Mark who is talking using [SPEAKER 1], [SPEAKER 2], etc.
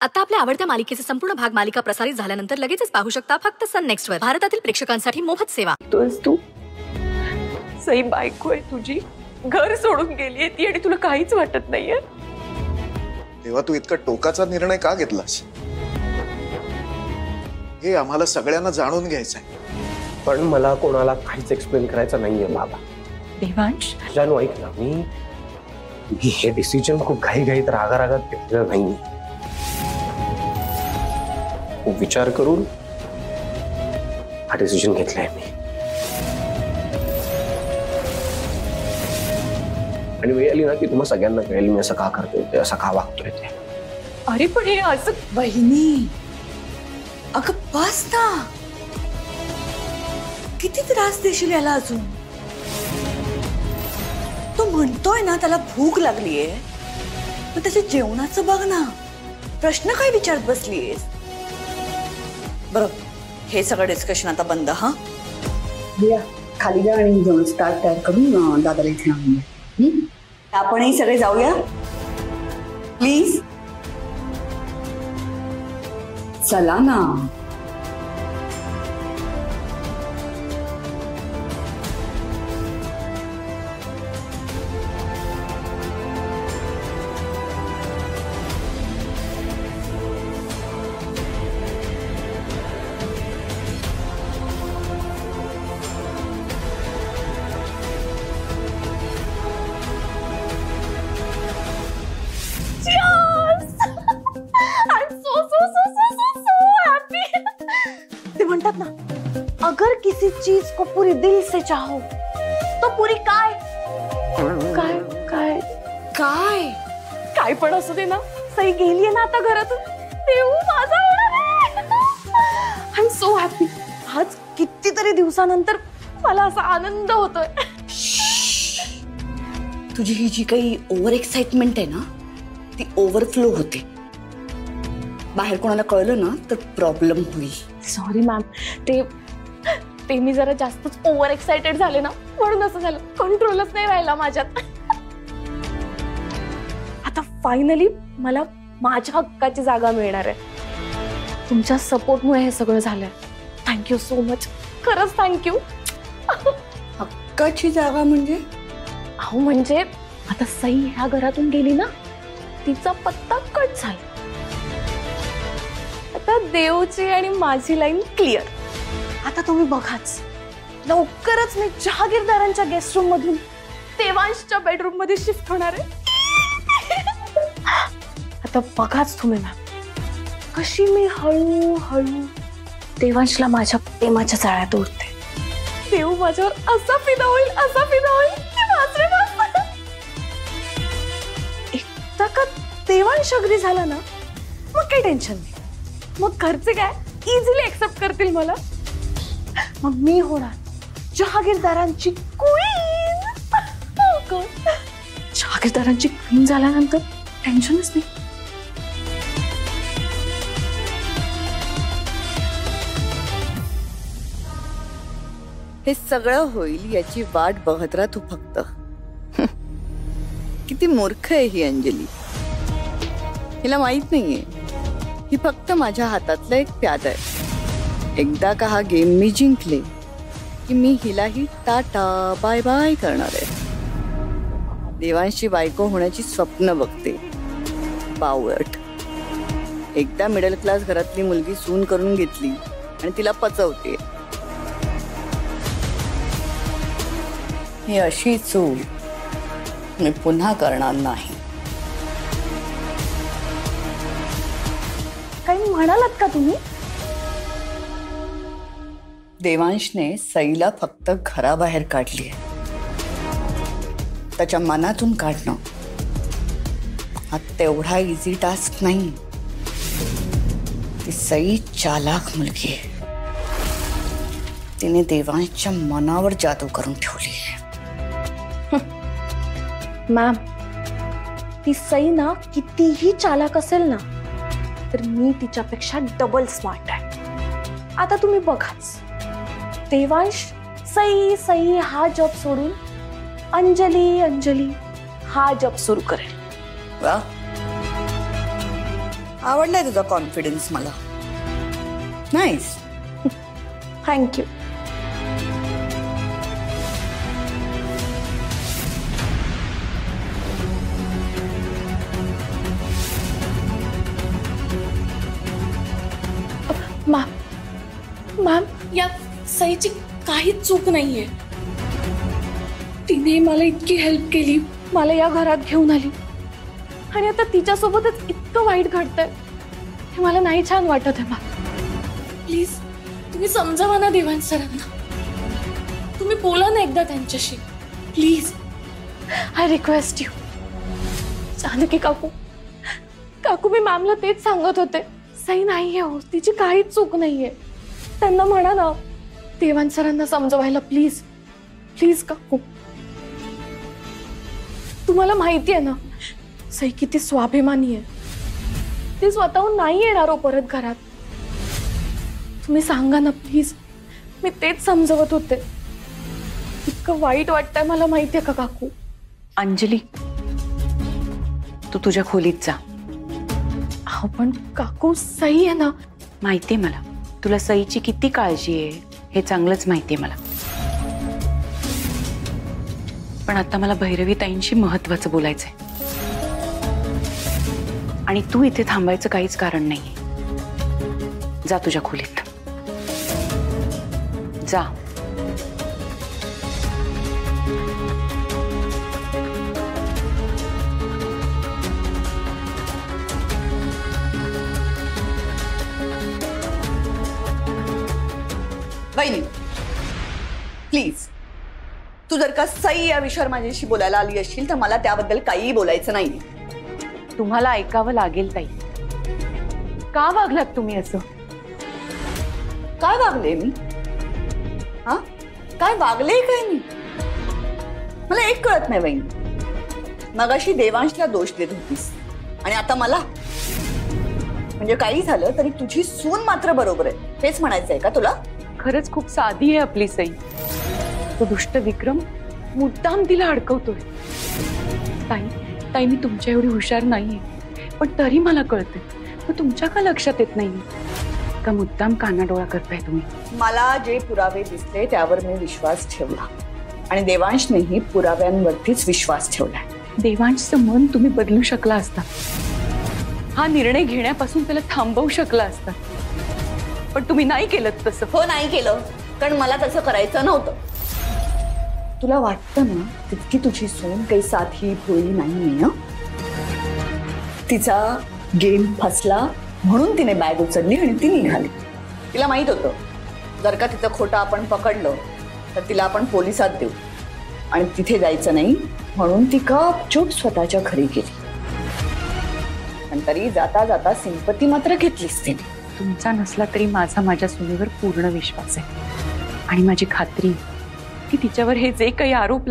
[SPEAKER 1] आता आपल्या आवडत्या मालिकेचे संपूर्ण भाग मालिका प्रसारित झाल्यानंतर लगेचच पाहू शकता फक्त सन नेक्स्ट वर. भारतातील प्रेक्षकांसाठी मोफत सेवा.
[SPEAKER 2] तू सई बायको आहे तुझी, घर सोडून गेलीये ती आणि तुला काहीच वाटत नाहीये.
[SPEAKER 3] तेव्हा तू इतका टोकाचा निर्णय का घेतलास? हे आम्हाला सगळ्यांना जाणून घ्यायचंय.
[SPEAKER 4] पण मला कोणाला काहीच एक्सप्लेन करायचं नाहीये बाबा.
[SPEAKER 2] देवांश
[SPEAKER 4] जानू ऐक ना, मी हे डिसिजन खूप घाईघाईत रागारागात घेतलं नाही. खूप विचार करून हा डिसिजन घेतलाय मी. आणि वेळ आली ना की तुम्हाला सगळ्यांना कळेल मी असं का करतोय ते, असं का वागतोय ते.
[SPEAKER 2] अरे पण हे असं
[SPEAKER 5] बहिणी, अगं बस ना, किती त्रास देशील याला अजून. तो म्हणतोय ना त्याला भूक लागलीये, मग त्याच्या जेवणाचं बघ ना. प्रश्न काय विचारत बसलीयस? बरं, हे सगळं डिस्कशन आता बंद. हा
[SPEAKER 6] खाली जा आणि जेवण स्टार्ट तयार करून दादाला इथे आणूया.
[SPEAKER 5] आपणही सगळे जाऊया प्लीज.
[SPEAKER 6] चला ना.
[SPEAKER 2] अगर किसी चीज को पूरी दिल से चाहो तो पूरी काय काय काय काय काय पण असू दे ना, सई गेलीये ना आता घरातून. देव माझा आय एम सो हॅपी. आज कितीतरी दिवसानंतर मला असा आनंद होतोय.
[SPEAKER 5] तुझी ही जी काही ओव्हर एक्साइटमेंट आहे ना, ती ओव्हरफ्लो होते. बाहेर कोणाला कळलं ना तर प्रॉब्लेम होईल.
[SPEAKER 2] सॉरी मॅम, ते मी जरा जास्तच ओव्हर एक्साइटेड झाले ना, म्हणून असं झालं. कंट्रोलच नाही राहिला माझ्यात. आता फायनली मला माझ्या हक्काची जागा मिळणार आहे. तुमच्या सपोर्टमुळे हे सगळं झालंय. थँक्यू सो मच, खरंच थँक्यू.
[SPEAKER 5] हक्काची जागा म्हणजे?
[SPEAKER 2] अहो म्हणजे आता सई ह्या घरातून गेली ना, तिचा पत्ता कट झाला. आता देवची आणि माझी लाईन क्लिअर. आता तुम्ही बघाच, लवकरच मी जहागीरदारांच्या गेस्ट रूम मधून देवांशच्या बेडरूम मध्ये शिफ्ट होणार आहे. आता बघाच तुम्ही मॅम, कशी मी हळूहळू देवांशला माझ्या प्रेमाच्या जाळ्यात ओढते. देव माझ्यावर असा फिदा होईल, असा फिदा होईल की वाचरे वाचता. एकदा का देवांश अग्री झाला ना, मग काही टेन्शन नाही. मग घरचे काय इझिली एक्सेप्ट करतील मला. मग मी होणार जहागीरदारांची क्वीन. जहागीरदारांची क्वीन झाल्यानंतर टेन्शनच नाही.
[SPEAKER 5] हे सगळं होईल याची वाट बघत राहा तू फक्त. किती मूर्ख आहे ही अंजली. हिला माहित नाहीये ही फक्त माझ्या हातातलं एक प्याद आहे. एकदा का हा गेम मी जिंकले की मी हिलाही टाटा बाय बाय करणार आहे. देवांशी बायको होण्याची स्वप्न बघते बावळट. एकदा मिडल क्लास घरातली मुलगी सून करून घेतली आणि तिला पचवते. ही अशी चूक मी पुन्हा करणार नाही.
[SPEAKER 2] काही म्हणालात का तुम्ही?
[SPEAKER 5] देवांशने सईला फक्त घराबाहेर काढली. त्याच्या मनातून काढणं हा तेवढा इझी टास्क नाही. ती सई चालाक मुलगी आहे. तिने देवांशच्या मनावर जादू करून ठेवली आहे.
[SPEAKER 2] मॅम, ती सई ना कितीही चालाक असेल ना, तर मी तिच्यापेक्षा डबल स्मार्ट आहे. आता तुम्ही बघाच, देवांश सई सई हा जॉब सोडून अंजली अंजली हा जॉब सुरू करेल.
[SPEAKER 5] वा, आवडलाय तुझा कॉन्फिडन्स मला. नाईस.
[SPEAKER 2] थँक्यू. मॅम, या सईची काहीच चूक नाहीये. तिने मला इतकी हेल्प केली, मला या घरात घेऊन आली, आणि आता तिच्यासोबतच इतकं वाईट घडतंय हे मला नाही छान वाटत आहे. मॅम प्लीज तुम्ही समजावा ना देवांश सरांना. तुम्ही बोला ना एकदा त्यांच्याशी please. I request you. Janaki काकू, काकू मी मॅमला तेच सांगत होते. सई नाहीये हो, तिची काहीच चूक नाहीये. त्यांना म्हणा ना देवांश सरांना समजवायला प्लीज प्लीज. काकू तुम्हाला माहिती आहे ना सई किती स्वाभिमानी आहे. ती स्वतःहून नाही येणार हो परत घरात. तुम्ही सांगा ना प्लीज. मी तेच समजवत होते. इतकं वाईट वाटतंय मला, माहितीये का काकू.
[SPEAKER 7] अंजली, तू तुझ्या खोलीत जा.
[SPEAKER 2] अहो पण काकू सई आहे ना.
[SPEAKER 7] माहितीये मला तुला सईची किती काळजी आहे, हे चांगलंच माहितीये मला. पण आता मला भैरवी ताईंशी महत्वाचं बोलायचंय, आणि तू इथे थांबायचं काहीच कारण नाहीये. जा तुझ्या खोलीत जा.
[SPEAKER 5] वहिनी प्लीज, तू जर का सई या विषयावर माझ्याशी बोलायला आली असशील तर मला त्याबद्दल काहीही बोलायचं नाही.
[SPEAKER 7] तुम्हाला ऐकावं लागेल ताई. का वागलात तुम्ही असं?
[SPEAKER 5] काय वागले मी? हा, काय वागले काय मी? मला एक कळत नाही वहिनी. मगाशी देवांशला दोष देत होतीस आणि आता मला. म्हणजे काही झालं तरी तुझी सून मात्र बरोबर आहे, हेच म्हणायचंय का तुला?
[SPEAKER 7] खरंच खूप साधी आहे आपली सई. तो दुष्ट विक्रम मुद्दाम तिला अडकवतोय. ताई ताई, मी तुमच्या एवढी हुशार नाहीये, पण तरी मला कळते. तर तुमच्या का लक्षात येत नाही का मुद्दाम कानाडोळा करताय तुम्ही?
[SPEAKER 5] मला जे पुरावे दिसले त्यावर मी विश्वास ठेवला, आणि देवांशनेही पुराव्यांवरतीच विश्वास ठेवला.
[SPEAKER 7] देवांशचं मन तुम्ही बदलू शकला असता. हा निर्णय घेण्यापासून त्याला थांबवू शकला असता, पण तुम्ही नाही केलं तसं.
[SPEAKER 5] हो, नाही केलं, कारण मला तसं करायचं नव्हतं. तुला वाटतं ना तितकी तुझी सून काही साधी भोळी नाहीये. तिचा गेम फसला म्हणून तिने बॅग उचलली आणि ती निघाली. तिला माहित होतं जर का तिचं खोटं आपण पकडलं तर तिला आपण पोलिसात देऊ, आणि तिथे जायचं नाही म्हणून ती गपचूप स्वतःच्या घरी गेली. पण तरी जाता जाता सिंपती मात्र घेतलीच तिने.
[SPEAKER 7] तुमचा नसला तरी माझा माझ्या सुनेवर पूर्ण विश्वास आहे, आणि माझी खात्री की तिच्यावर हे जे काही आरोप